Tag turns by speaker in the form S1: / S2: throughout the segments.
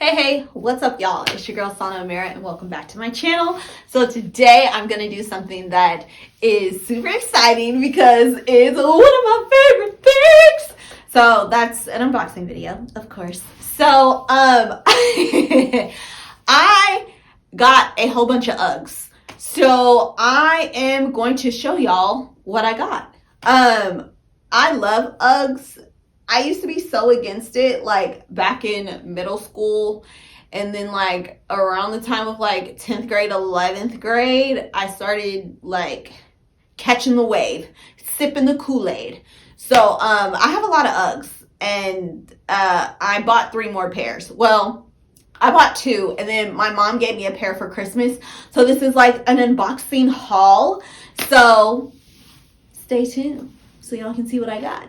S1: Hey, what's up, y'all? It's your girl, aanasmira, and welcome back to my channel. So today I'm going to do something that is super exciting because it's one of my favorite things. So that's an unboxing video, of course. So, I got a whole bunch of Uggs. So I am going to show y'all what I got. I love Uggs. I used to be so against it, like back in middle school, and then like around the time of like 10th grade, 11th grade, I started like catching the wave, sipping the Kool-Aid. So I have a lot of Uggs, and I bought 3 more pairs. Well, I bought 2, and then my mom gave me a pair for Christmas. So this is like an unboxing haul. So stay tuned so y'all can see what I got.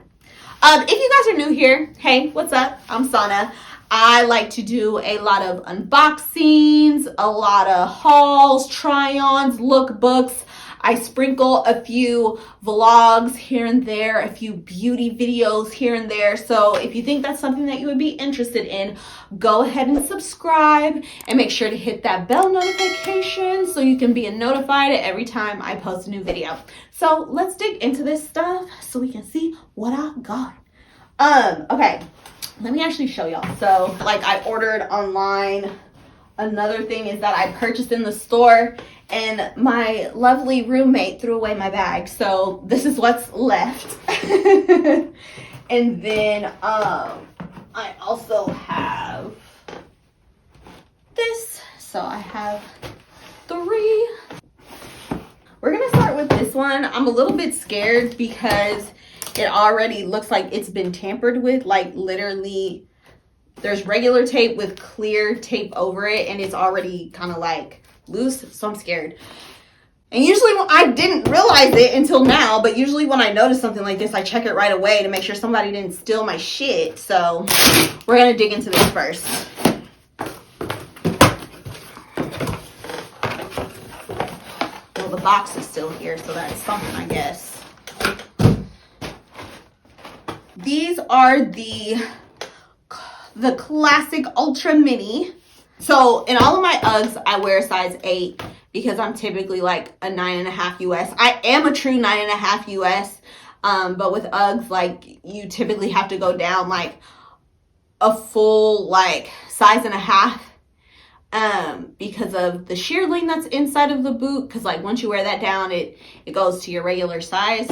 S1: If you guys are new here, hey, what's up? I'm Sana. I like to do a lot of unboxings, a lot of hauls, try-ons, lookbooks. I sprinkle a few vlogs here and there, a few beauty videos here and there. So if you think that's something that you would be interested in, go ahead and subscribe and make sure to hit that bell notification so you can be notified every time I post a new video. So let's dig into this stuff so we can see what I got. Okay, let me actually show y'all. So like I ordered online. Another thing is that I purchased in the store, and my lovely roommate threw away my bag. So this is what's left. And then I also have this. So I have 3. We're gonna start with this one. I'm a little bit scared because it already looks like it's been tampered with. Like literally there's regular tape with clear tape over it, and it's already kind of like loose. So I'm scared. And usually I didn't realize it until now, but usually when I notice something like this, I check it right away to make sure somebody didn't steal my shit. So we're gonna dig into this first. Well, the box is still here, so that's something, I guess. These are the classic Ultra Mini. So in all of my Uggs, I wear a size 8 because I'm typically like a 9.5 US. I am a true 9.5 US, but with Uggs, like you typically have to go down like a full like size and a half, because of the shearling that's inside of the boot. Because like once you wear that down, it goes to your regular size.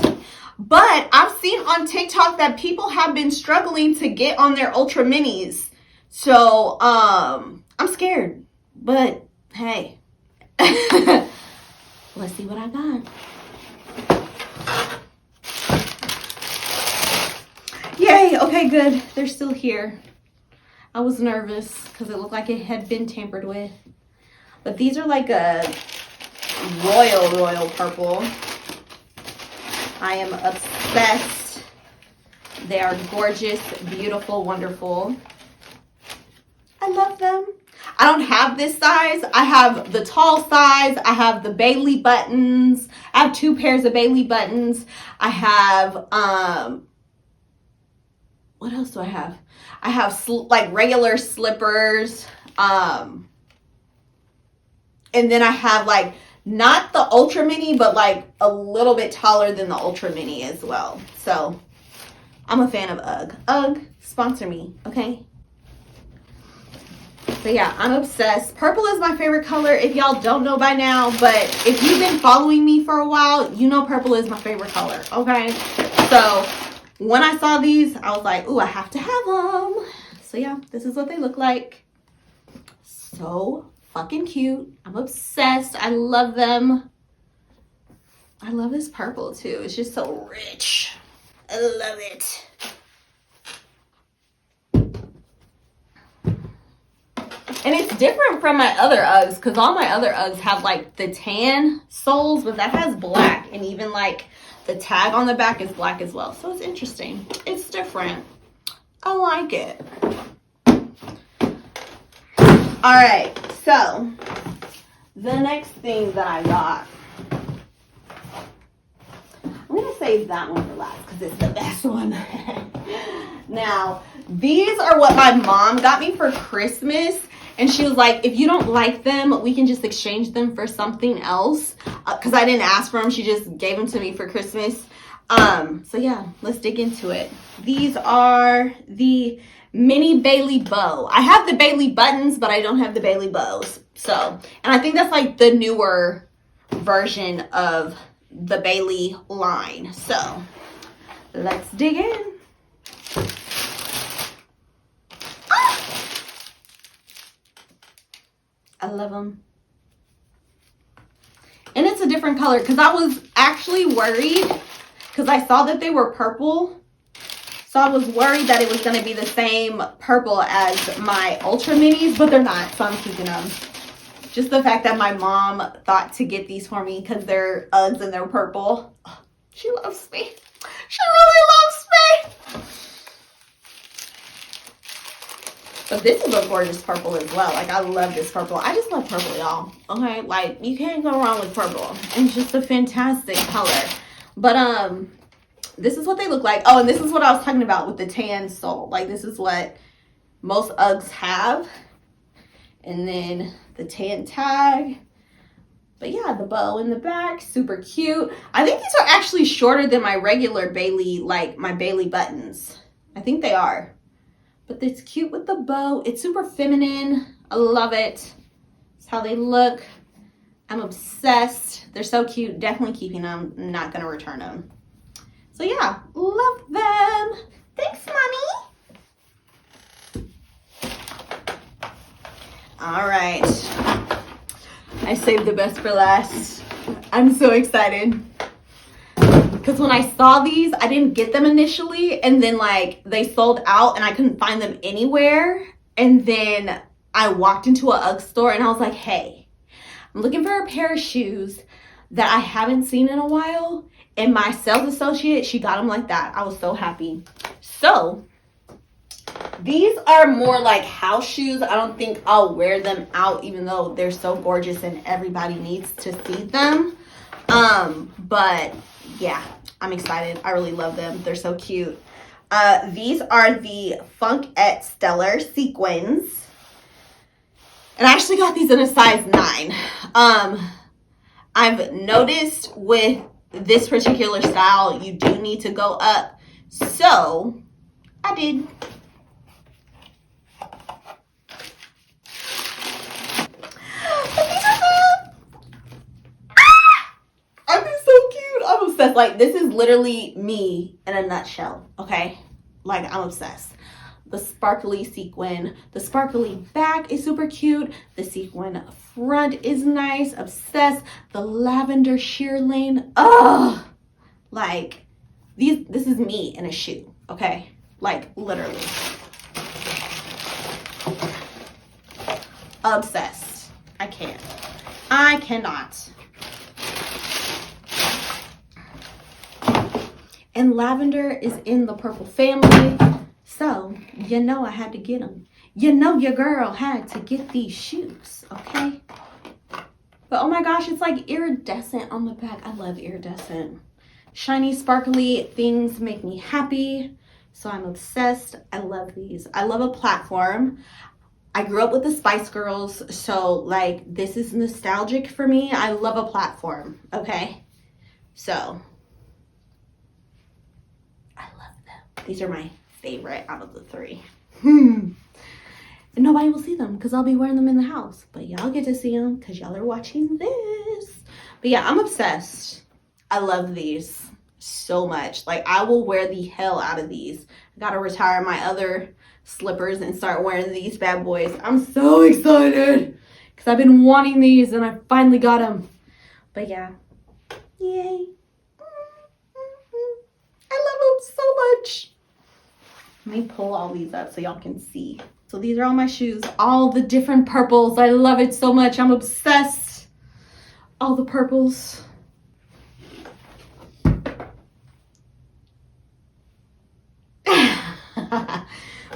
S1: But I've seen on TikTok that people have been struggling to get on their Ultra Minis. So, I'm scared. But, hey. Let's see what I got. Yay. Okay, good. They're still here. I was nervous because it looked like it had been tampered with. But these are like a royal purple. I am obsessed. They are gorgeous, beautiful, wonderful. I love them. I don't have this size. I have the tall size. I have the Bailey buttons. I have 2 pairs of Bailey buttons. I have, what else do I have? I have like regular slippers. And then I have like, not the Ultra Mini, but like a little bit taller than the Ultra Mini as well. So I'm a fan of UGG. UGG, sponsor me, okay? So yeah, I'm obsessed. Purple is my favorite color, if y'all don't know by now, but if you've been following me for a while, you know purple is my favorite color, okay? So when I saw these, I was like, ooh, I have to have them. So yeah, this is what they look like. So fucking cute. I'm obsessed. I love them. I love this purple too. It's just so rich. I love it. And it's different from my other Uggs because all my other Uggs have like the tan soles, but that has black, and even like the tag on the back is black as well. So it's interesting. It's different. I like it. All right, so the next thing that I got, I'm gonna save that one for last because it's the best one. Now, these are what my mom got me for Christmas, And she was like, if you don't like them, we can just exchange them for something else. Because I didn't ask for them. She just gave them to me for Christmas. So yeah, let's dig into it. These are the mini Bailey bow. I have the Bailey buttons, but I don't have the Bailey bows. So, and I think that's like the newer version of the Bailey line. So let's dig in. I love them. And it's a different color because I was actually worried because I saw that they were purple. So I was worried that it was going to be the same purple as my Ultra Minis, but they're not. So I'm keeping them. Just the fact that my mom thought to get these for me because they're Uggs and they're purple. She loves me. She really loves me. But this is a gorgeous purple as well. Like, I love this purple. I just love purple, y'all. Okay? Like, you can't go wrong with purple. It's just a fantastic color. But, this is what they look like. Oh, and this is what I was talking about with the tan sole. Like, this is what most Uggs have. And then the tan tag. But yeah, the bow in the back, super cute. I think these are actually shorter than my regular Bailey, like my Bailey buttons. I think they are. But it's cute with the bow. It's super feminine. I love it. It's how they look. I'm obsessed. They're so cute. Definitely keeping them. I'm not going to return them. So yeah, love them. Thanks, Mommy. All right. I saved the best for last. I'm so excited. Because when I saw these, I didn't get them initially. And then, like, they sold out and I couldn't find them anywhere. And then I walked into a UGG store and I was like, hey, I'm looking for a pair of shoes that I haven't seen in a while. And my sales associate, she got them like that. I was so happy. So, these are more like house shoes. I don't think I'll wear them out, even though they're so gorgeous and everybody needs to see them. But yeah, I'm excited. I really love them. They're so cute. These are the Funkette Stellar sequins. And I actually got these in a size 9. I've noticed with this particular style, you do need to go up. So, I did. I'm obsessed. Like, this is literally me in a nutshell, okay? Like, I'm obsessed. The sparkly sequin. The sparkly back is super cute. The sequin front is nice. Obsessed. The lavender sheer lane. Ugh! Like, this is me in a shoe, okay? Like, literally. Obsessed. I can't. I cannot. And lavender is in the purple family. So, you know I had to get them. You know your girl had to get these shoes, okay? But oh my gosh, it's like iridescent on the back. I love iridescent. Shiny, sparkly things make me happy. So I'm obsessed. I love these. I love a platform. I grew up with the Spice Girls. So like this is nostalgic for me. I love a platform, okay? So these are my favorite out of the 3. And nobody will see them because I'll be wearing them in the house. But y'all get to see them because y'all are watching this. But yeah, I'm obsessed. I love these so much. Like, I will wear the hell out of these. I gotta retire my other slippers and start wearing these bad boys. I'm so excited because I've been wanting these and I finally got them. But yeah. Yay. I love them so much. Let me pull all these up so y'all can see. So these are all my shoes, all the different purples. I love it so much. I'm obsessed. All the purples.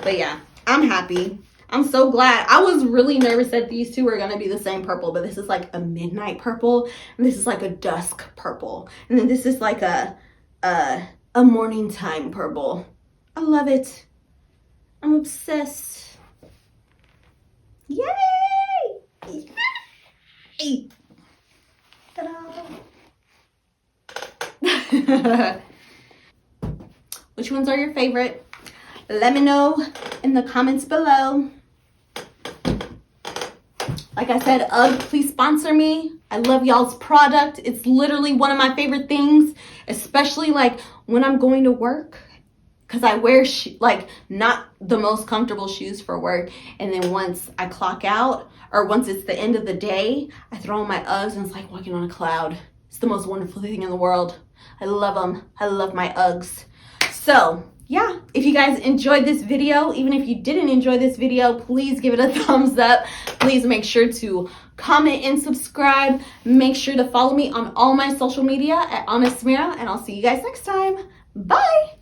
S1: But yeah, I'm happy. I'm so glad. I was really nervous that these two were going to be the same purple, but this is like a midnight purple and this is like a dusk purple. And then this is like a morning time purple. I love it. I'm obsessed. Yay! Hey. Ta-da. Which ones are your favorite? Let me know in the comments below. Like I said, UGG, please sponsor me. I love y'all's product. It's literally one of my favorite things, especially like when I'm going to work, because I wear like not the most comfortable shoes for work. And then once I clock out, or once it's the end of the day, I throw on my UGGs and it's like walking on a cloud. It's the most wonderful thing in the world. I love them. I love my UGGs. So yeah, if you guys enjoyed this video, even if you didn't enjoy this video, please give it a thumbs up. Please make sure to comment and subscribe. Make sure to follow me on all my social media at aanasmira, and I'll see you guys next time. Bye.